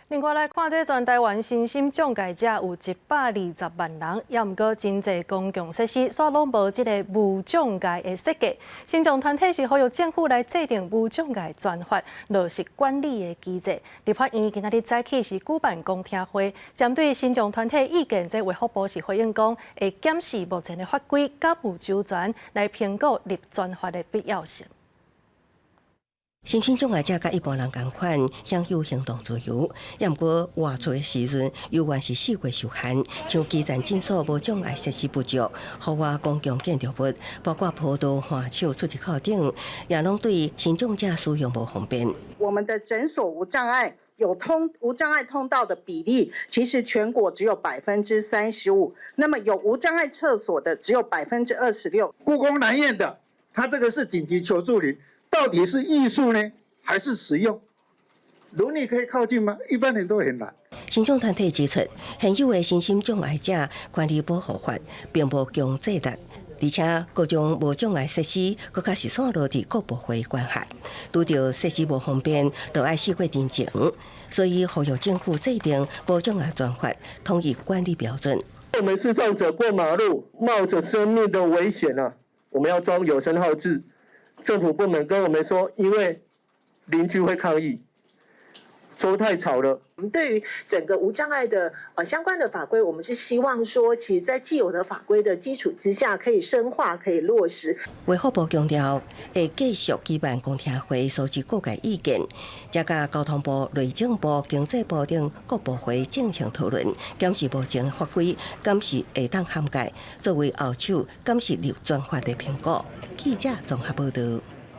另外来看，这全台湾身心障碍者有120万人，也毋过真侪公共设施煞拢无即个无障碍的设计。新众团体是呼吁政府来制定无障碍专法，落实管理的机制。立法院今仔日早起是举办公听会，针对新众团体意见，这卫福部是回应讲，会检视目前的法规甲有周全，来评估立专法的必要性。 身心障碍者甲一般人同款，享有行动自由。也毋过外出的时阵，由于是4月受限，像基层诊所无障碍设施不足，户外公共建筑物，包括坡道、花树、出入口等，也拢对身障者使用无方便。我们的诊所无障碍。 无障碍通道的比例，其实全国只有35%，那么有无障碍厕所的只有26%。故宫南院的，它这个是紧急求助铃，到底是艺术呢，还是实用？轮椅可以靠近吗？一般人都很难。身障团体指出，现有的身心障碍者权利保护法并无强制力。 而且各种无障碍设施，搁较是散落伫各部会管辖，拄着设施无方便，就要4月定情，所以呼吁政府制定无障碍专法，统一管理标准。我们视障者过马路，冒着生命的危险我们要装有声号志。政府部门跟我们说，因为邻居会抗议。 说太吵了。我们对于整个无障碍的相关的法规，我们是希望说，其实在既有的法规的基础之下，可以深化，可以落实。卫福部强调，会继续举办公听会，收集各界意见，再甲交通部、内政部、经济部等各部会进行讨论，检视目前法规，检视会当涵盖，作为后手检视立专法的评估。记者综合报道。